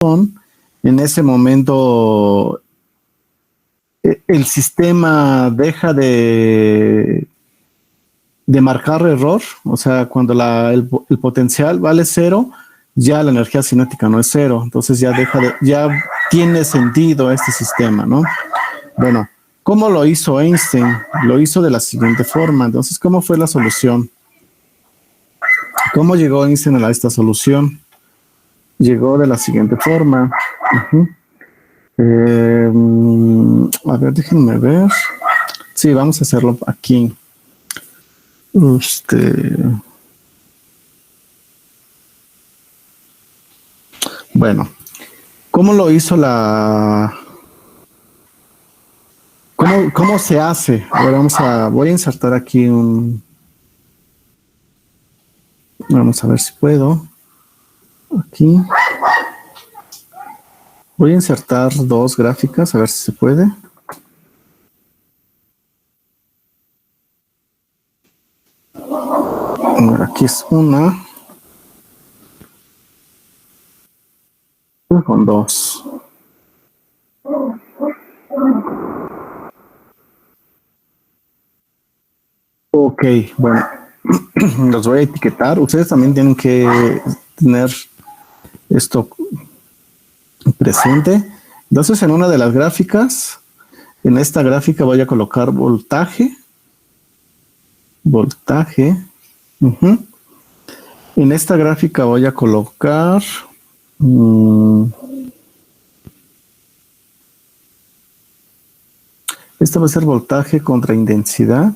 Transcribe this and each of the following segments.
en ese momento el sistema deja de marcar error, o sea, cuando el potencial vale cero, ya la energía cinética no es cero, entonces ya tiene sentido este sistema, ¿no? Bueno, ¿cómo lo hizo Einstein? Lo hizo de la siguiente forma. Entonces, ¿cómo fue la solución? ¿Cómo llegó Einstein a esta solución? Llegó de la siguiente forma. A ver, déjenme ver. Sí, vamos a hacerlo aquí. Bueno, ¿cómo lo hizo ¿Cómo se hace? A ver, voy a insertar aquí vamos a ver si puedo. Aquí. Voy a insertar dos gráficas, a ver si se puede. Aquí es una. Con dos. Ok, bueno. Los voy a etiquetar. Ustedes también tienen que tener esto presente. Entonces, en una de las gráficas, en esta gráfica voy a colocar voltaje. Voltaje. En esta gráfica voy a colocar esta va a ser voltaje contra intensidad.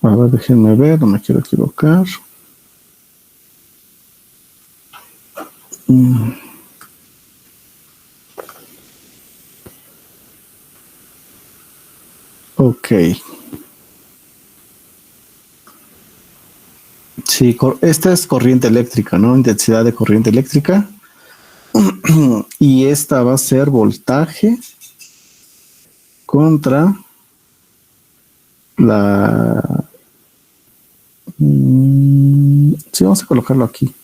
A ver, déjenme ver, no me quiero equivocar. Ok. Sí, esta es corriente eléctrica, ¿no? Intensidad de corriente eléctrica. Y esta va a ser voltaje contra sí, vamos a colocarlo aquí.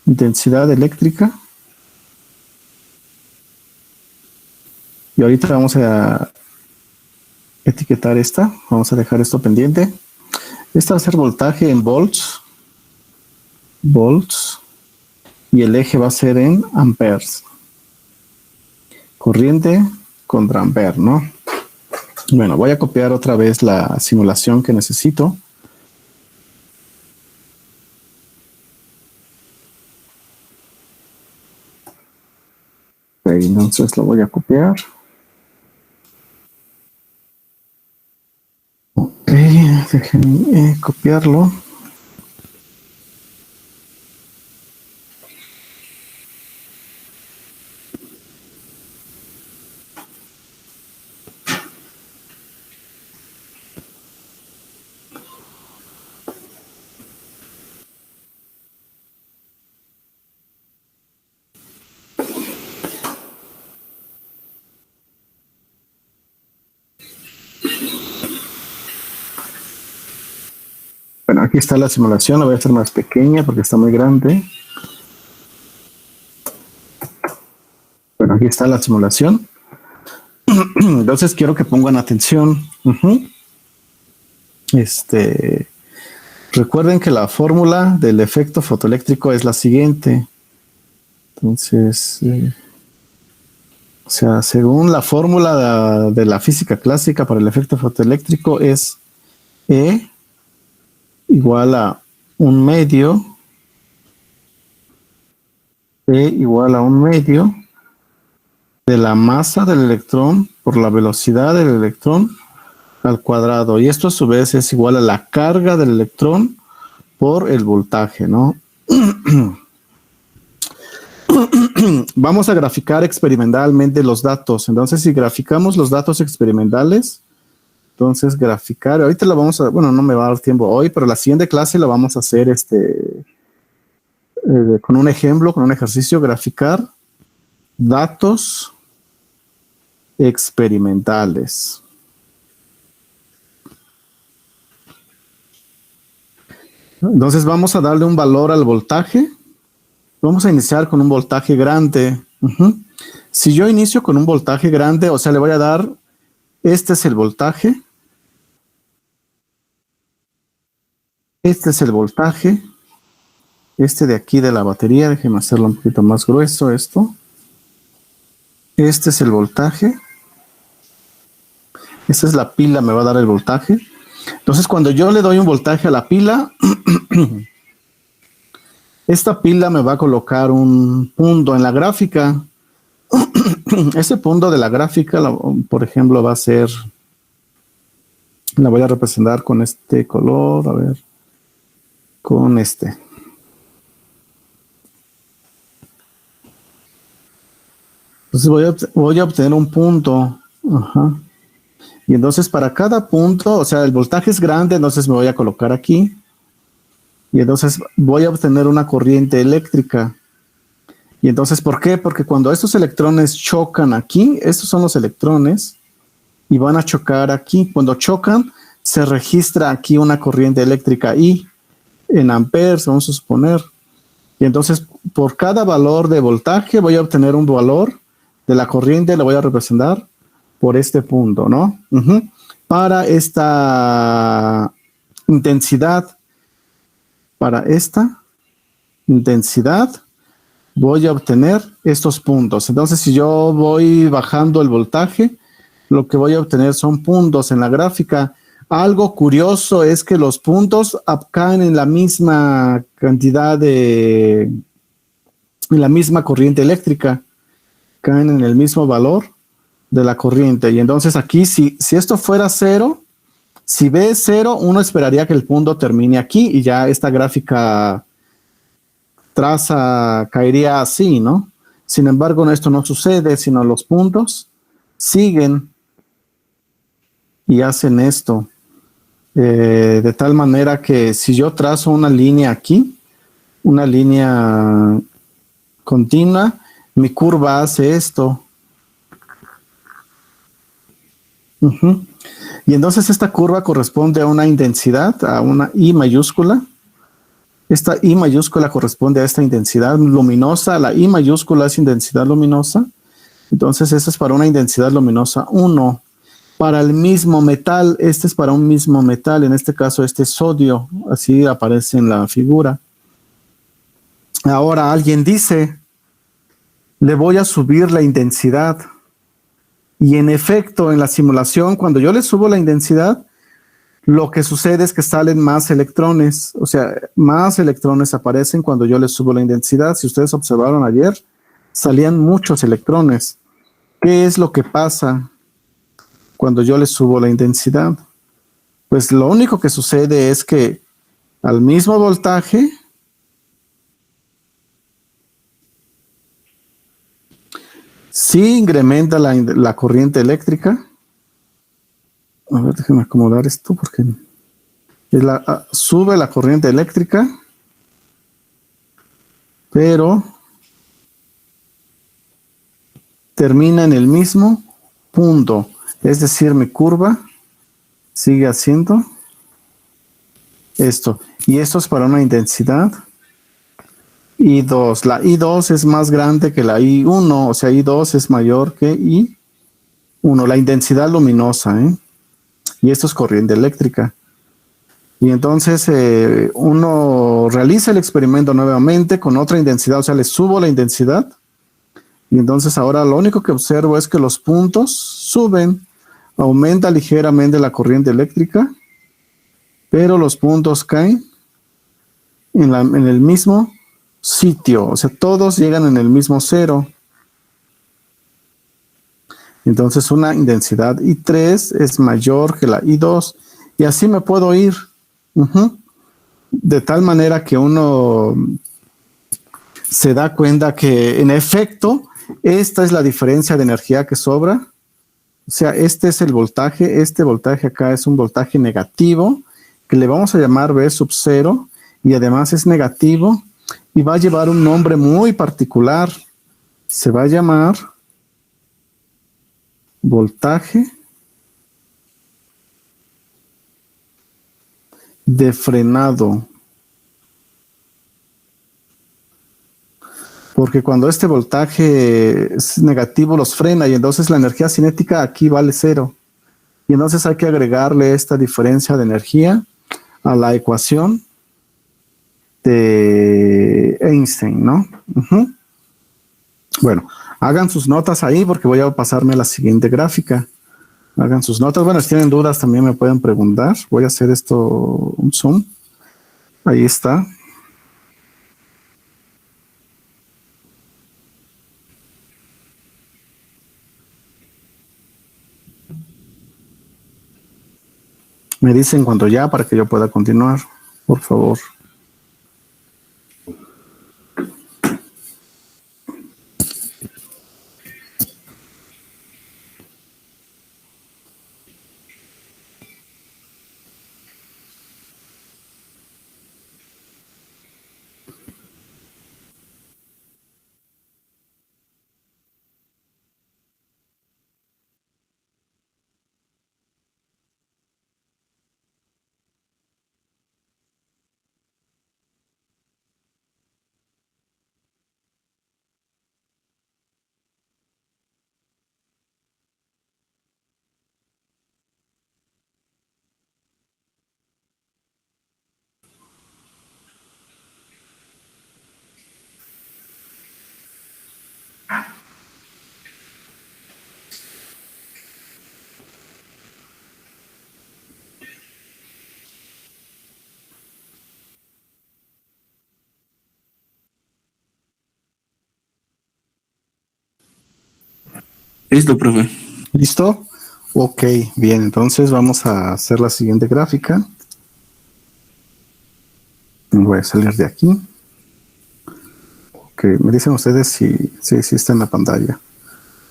Intensidad eléctrica. Y ahorita vamos a etiquetar esta. Vamos a dejar esto pendiente. Esta va a ser voltaje en volts. Volts. Y el eje va a ser en amperes. Corriente contra ampere, ¿no? Bueno, voy a copiar otra vez la simulación que necesito. Okay, entonces lo voy a copiar. Ok, déjenme copiarlo. Bueno, aquí está la simulación, la voy a hacer más pequeña porque está muy grande. Bueno, aquí está la simulación. Entonces quiero que pongan atención. Recuerden que la fórmula del efecto fotoeléctrico es la siguiente. Entonces, o sea, según la fórmula de la física clásica para el efecto fotoeléctrico es E igual a un medio, E igual a un medio de la masa del electrón por la velocidad del electrón al cuadrado. Y esto a su vez es igual a la carga del electrón por el voltaje, ¿no? Vamos a graficar experimentalmente los datos. Entonces, si graficamos los datos experimentales, entonces graficar, ahorita lo vamos a, bueno, no me va a dar tiempo hoy, pero la siguiente clase la vamos a hacer con un ejemplo, con un ejercicio, graficar datos experimentales. Entonces vamos a darle un valor al voltaje. Vamos a iniciar con un voltaje grande. Si yo inicio con un voltaje grande, o sea, le voy a dar, este es el voltaje. Este es el voltaje. Este de aquí de la batería, déjenme hacerlo un poquito más grueso esto. Este es el voltaje. Esta es la pila, me va a dar el voltaje. Entonces, cuando yo le doy un voltaje a la pila, esta pila me va a colocar un punto en la gráfica. Ese punto de la gráfica, por ejemplo, va a ser, la voy a representar con este color, a ver, con este. Entonces voy a obtener un punto. Ajá. Y entonces para cada punto, o sea, el voltaje es grande, entonces me voy a colocar aquí. Y entonces voy a obtener una corriente eléctrica. Y entonces, ¿por qué? Porque cuando estos electrones chocan aquí, estos son los electrones, y van a chocar aquí. Cuando chocan, se registra aquí una corriente eléctrica I en amperes, vamos a suponer. Y entonces, por cada valor de voltaje, voy a obtener un valor de la corriente, lo voy a representar por este punto, ¿no? Para esta intensidad, voy a obtener estos puntos. Entonces, si yo voy bajando el voltaje, lo que voy a obtener son puntos en la gráfica. Algo curioso es que los puntos caen en la misma cantidad en la misma corriente eléctrica, caen en el mismo valor de la corriente. Y entonces aquí, si esto fuera cero, si B es cero, uno esperaría que el punto termine aquí y ya esta gráfica caería así, ¿no? Sin embargo, esto no sucede, sino los puntos siguen y hacen esto. De tal manera que si yo trazo una línea aquí, una línea continua, mi curva hace esto. Y entonces esta curva corresponde a una intensidad, a una I mayúscula. Esta I mayúscula corresponde a esta intensidad luminosa. La I mayúscula es intensidad luminosa. Entonces, esto es para una intensidad luminosa 1. Para el mismo metal, este es para un mismo metal. En este caso, este es sodio. Así aparece en la figura. Ahora alguien dice, le voy a subir la intensidad. Y en efecto, en la simulación, cuando yo le subo la intensidad, lo que sucede es que salen más electrones. O sea, más electrones aparecen cuando yo le subo la intensidad. Si ustedes observaron ayer, salían muchos electrones. ¿Qué es lo que pasa cuando yo le subo la intensidad? Pues lo único que sucede es que al mismo voltaje, sí incrementa la corriente eléctrica. A ver, déjenme acomodar esto porque sube la corriente eléctrica, pero termina en el mismo punto. Es decir, mi curva sigue haciendo esto. Y esto es para una intensidad I2. La I2 es más grande que la I1, o sea, I2 es mayor que I1, la intensidad luminosa, ¿eh? Y esto es corriente eléctrica. Y entonces uno realiza el experimento nuevamente con otra intensidad, o sea, le subo la intensidad. Y entonces ahora lo único que observo es que los puntos suben, aumenta ligeramente la corriente eléctrica, pero los puntos caen en el mismo sitio, o sea, todos llegan en el mismo cero. Entonces una intensidad I3 es mayor que la I2 y así me puedo ir. De tal manera que uno se da cuenta que en efecto esta es la diferencia de energía que sobra. O sea, este es el voltaje, este voltaje acá es un voltaje negativo que le vamos a llamar V sub 0 y además es negativo y va a llevar un nombre muy particular. Se va a llamar voltaje de frenado. porque cuando este voltaje es negativo los frena y entonces la energía cinética aquí vale 0. Y entonces hay que agregarle esta diferencia de energía a la ecuación de Einstein, ¿no? Bueno, hagan sus notas ahí porque voy a pasarme a la siguiente gráfica. Hagan sus notas. Bueno, si tienen dudas también me pueden preguntar. Voy a hacer esto un zoom. Ahí está. Me dicen cuando ya para que yo pueda continuar, por favor. Listo, profe. ¿Listo? Ok, bien, entonces vamos a hacer la siguiente gráfica. Voy a salir de aquí. Ok, me dicen ustedes si está en la pantalla.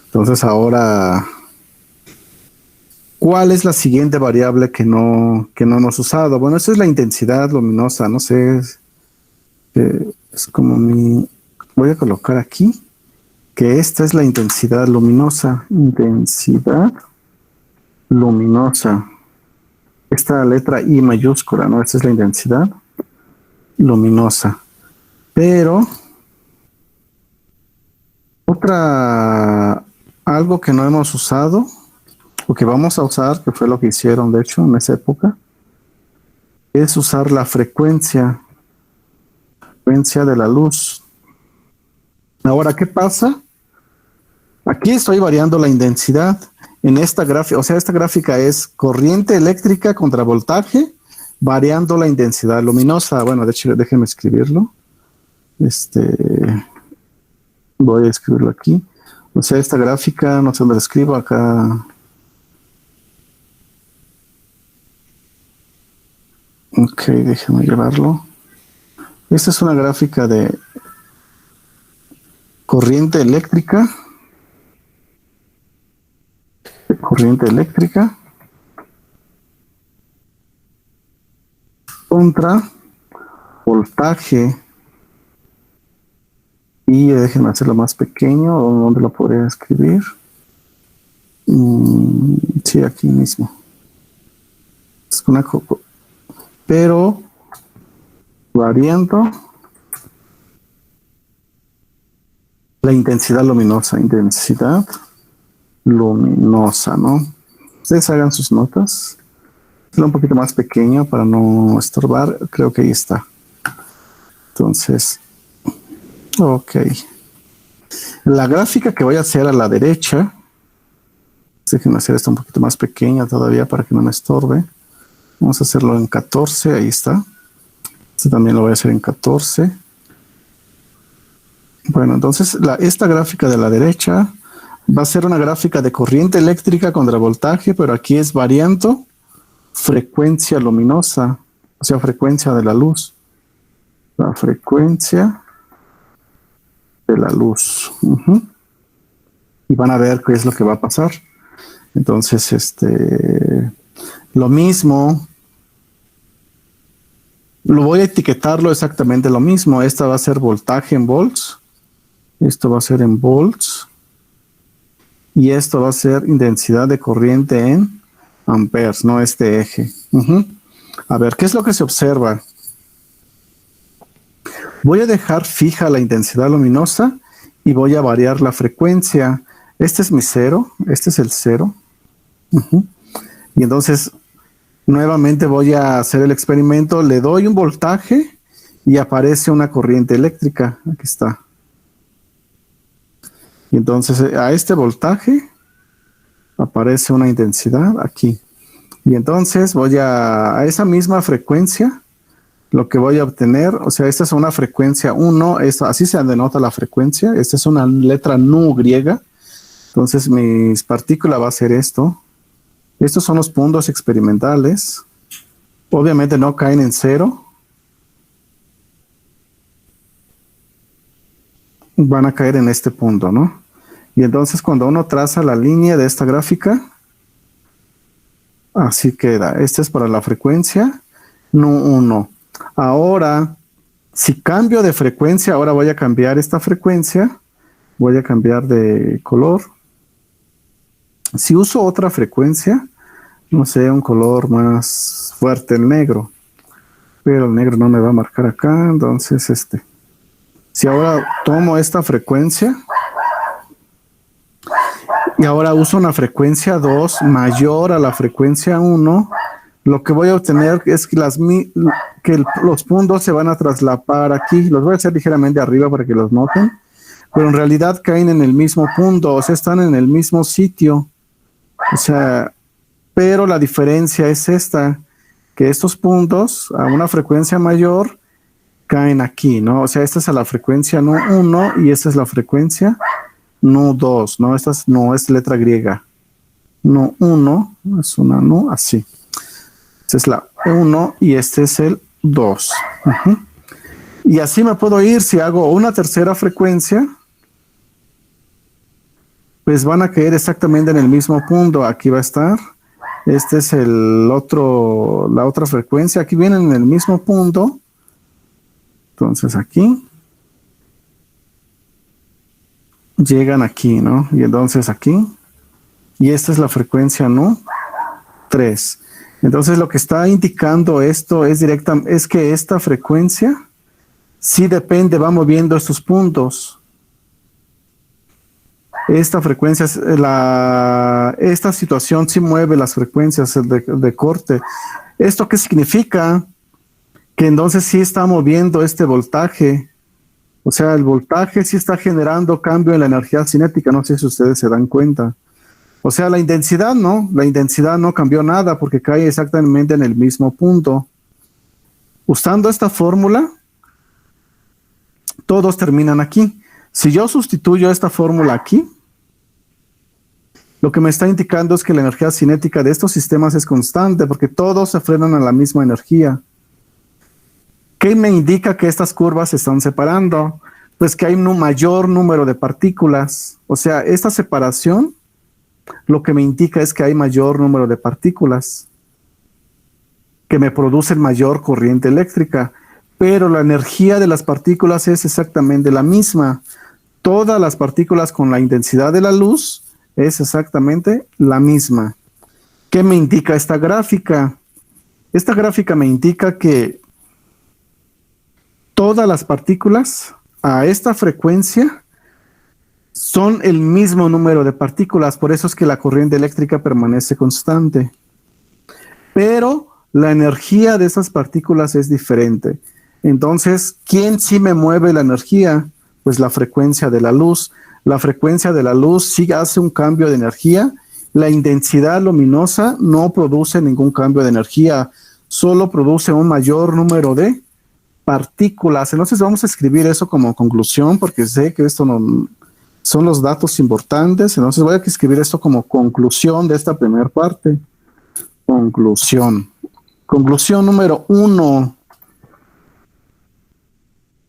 Entonces ahora, ¿cuál es la siguiente variable que no hemos usado? Bueno, esta es la intensidad luminosa, no sé, es como voy a colocar aquí, que esta es la intensidad luminosa. Intensidad luminosa. Esta letra I mayúscula, ¿no? Esta es la intensidad luminosa. Pero algo que no hemos usado, o que vamos a usar, que fue lo que hicieron, de hecho, en esa época, es usar la frecuencia de la luz. Ahora, ¿qué pasa? Aquí estoy variando la intensidad en esta gráfica, o sea, esta gráfica es corriente eléctrica contra voltaje, variando la intensidad luminosa. Bueno, de hecho, déjenme escribirlo. Voy a escribirlo aquí. O sea, esta gráfica, no sé dónde la escribo, acá. Ok, déjenme llevarlo. Esta es una gráfica de corriente eléctrica. Contra voltaje. Y déjenme hacerlo más pequeño. ¿Dónde lo podría escribir? Sí, aquí mismo. Es una pero variando la intensidad luminosa. ¿No? Ustedes hagan sus notas. Hazlo un poquito más pequeño para no estorbar. Creo que ahí está. Entonces, ok. La gráfica que voy a hacer a la derecha, déjenme hacer esto un poquito más pequeña todavía para que no me estorbe. Vamos a hacerlo en 14, ahí está. Este también lo voy a hacer en 14. Bueno, entonces esta gráfica de la derecha va a ser una gráfica de corriente eléctrica contra voltaje, pero aquí es variando frecuencia luminosa, o sea, frecuencia de la luz. La frecuencia de la luz. Y van a ver qué es lo que va a pasar. Entonces, lo mismo, lo voy a etiquetarlo exactamente lo mismo. Esta va a ser voltaje en volts. Esto va a ser en volts. Y esto va a ser intensidad de corriente en amperes, no este eje. A ver, ¿qué es lo que se observa? Voy a dejar fija la intensidad luminosa y voy a variar la frecuencia. Este es mi cero, este es el cero. Y entonces nuevamente voy a hacer el experimento, le doy un voltaje y aparece una corriente eléctrica. Aquí está. Y entonces a este voltaje aparece una intensidad aquí. Y entonces voy a esa misma frecuencia, lo que voy a obtener, o sea, esta es una frecuencia 1, así se denota la frecuencia, esta es una letra nu griega, entonces mis partículas va a ser esto. Estos son los puntos experimentales, obviamente no caen en cero, van a caer en este punto, ¿no? Y entonces cuando uno traza la línea de esta gráfica, así queda. Este es para la frecuencia nu1. Ahora, si cambio de frecuencia, ahora voy a cambiar esta frecuencia, voy a cambiar de color. Si uso otra frecuencia, no sé, un color más fuerte, el negro, pero el negro no me va a marcar acá, entonces si ahora tomo esta frecuencia y ahora uso una frecuencia 2 mayor a la frecuencia 1, lo que voy a obtener es que los puntos se van a traslapar aquí. Los voy a hacer ligeramente arriba para que los noten, pero en realidad caen en el mismo punto, o sea, están en el mismo sitio. O sea, pero la diferencia es esta, que estos puntos a una frecuencia mayor caen aquí, ¿no? O sea, esta es a la frecuencia nu1 y esta es la frecuencia nu2, ¿no? Esta no es letra griega. Nu1 es una nu así. Esta es la 1 y este es el 2. Y así me puedo ir. Si hago una tercera frecuencia, pues van a caer exactamente en el mismo punto. Aquí va a estar. Este es la otra frecuencia. Aquí vienen en el mismo punto. Entonces aquí. Llegan aquí, ¿no? Y entonces aquí. Y esta es la frecuencia nu 3. Entonces lo que está indicando esto es que esta frecuencia sí depende, va moviendo estos puntos. Esta frecuencia, esta situación sí mueve las frecuencias de corte. ¿Esto qué significa? Que entonces sí está moviendo este voltaje. O sea, el voltaje sí está generando cambio en la energía cinética. No sé si ustedes se dan cuenta. O sea, la intensidad no cambió nada porque cae exactamente en el mismo punto. Usando esta fórmula, todos terminan aquí. Si yo sustituyo esta fórmula aquí, lo que me está indicando es que la energía cinética de estos sistemas es constante porque todos se frenan a la misma energía. ¿Qué me indica que estas curvas se están separando? Pues que hay un mayor número de partículas. O sea, esta separación lo que me indica es que hay mayor número de partículas que me producen mayor corriente eléctrica, pero la energía de las partículas es exactamente la misma. Todas las partículas con la intensidad de la luz es exactamente la misma. ¿Qué me indica esta gráfica? Esta gráfica me indica que todas las partículas a esta frecuencia son el mismo número de partículas, por eso es que la corriente eléctrica permanece constante. Pero la energía de esas partículas es diferente. Entonces, ¿quién sí me mueve la energía? Pues la frecuencia de la luz. La frecuencia de la luz sí hace un cambio de energía. La intensidad luminosa no produce ningún cambio de energía, solo produce un mayor número de partículas. Entonces vamos a escribir eso como conclusión, porque sé que esto no son los datos importantes. Entonces voy a escribir esto como conclusión de esta primera parte. Conclusión. Conclusión número 1.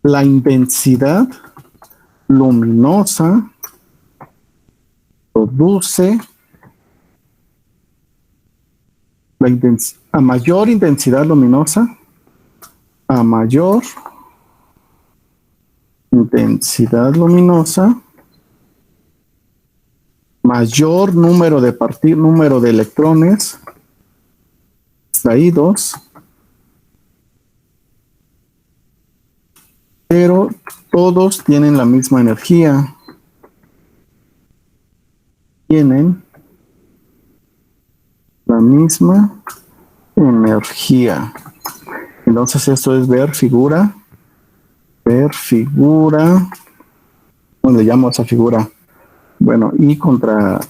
La intensidad luminosa produce a mayor intensidad luminosa, a mayor intensidad luminosa, mayor número de electrones extraídos pero todos tienen la misma energía. Tienen la misma energía. Entonces esto es ver figura. ¿Cómo le llamo a esa figura? Bueno, I contra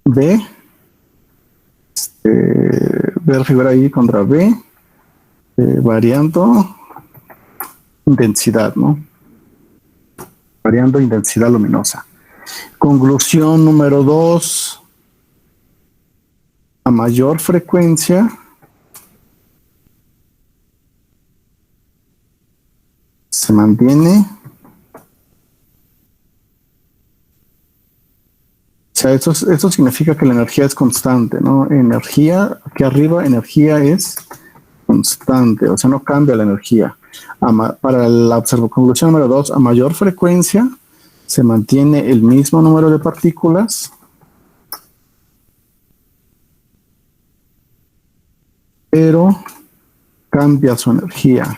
B. Ver figura I contra B. Variando intensidad, ¿no? Variando intensidad luminosa. Conclusión número 2. A mayor frecuencia, se mantiene. O sea, esto significa que la energía es constante, ¿no? Energía, aquí arriba, energía es constante, o sea, no cambia la energía. Para la conclusión número 2, a mayor frecuencia, se mantiene el mismo número de partículas, pero cambia su energía.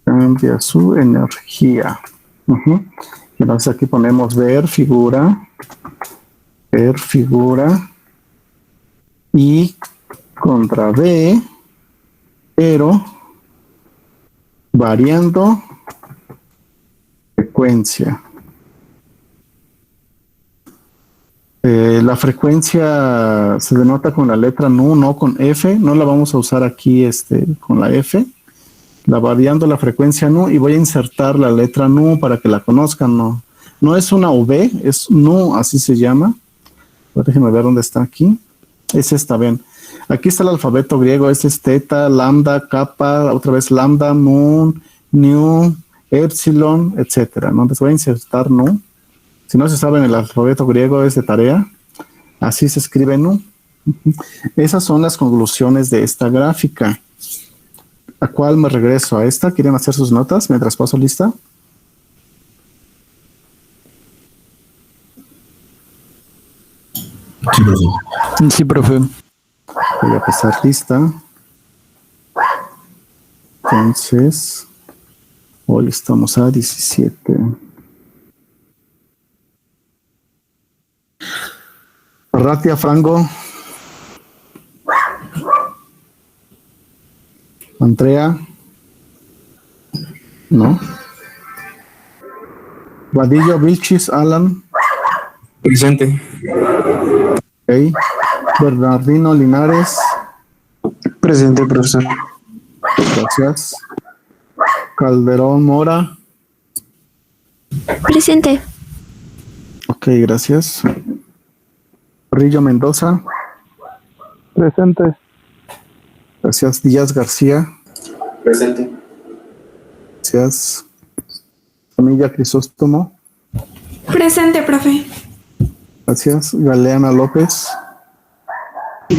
Cambia su energía. Entonces aquí ponemos ver figura, I contra B, pero variando frecuencia. La frecuencia se denota con la letra nu, no con F. No la vamos a usar aquí con la F. Variando la frecuencia nu, y voy a insertar la letra nu para que la conozcan. No es una V, es nu, así se llama. Déjenme ver dónde está aquí. Es esta, ven. Aquí está el alfabeto griego, este es teta, lambda, kappa, otra vez lambda, mun, nu, epsilon, etcétera, ¿no? Entonces voy a insertar nu. Si no se saben el alfabeto griego, es de tarea. Así se escribe nu. Esas son las conclusiones de esta gráfica. ¿A cuál me regreso? ¿A esta? ¿Quieren hacer sus notas mientras paso lista? Sí, profe. Sí, profe. Voy a pasar lista. Entonces, hoy estamos a 17. Ratia Frango. Andrea. No. Vadillo Vilchis Alan. Presente. Okay. Bernardino Linares. Presente, profesor. Gracias. Calderón Mora. Presente. Ok, gracias. Rillo Mendoza. Presente. Gracias. Díaz García. Presente. Gracias. Camilla Crisóstomo. Presente, profe. Gracias. Galeana López.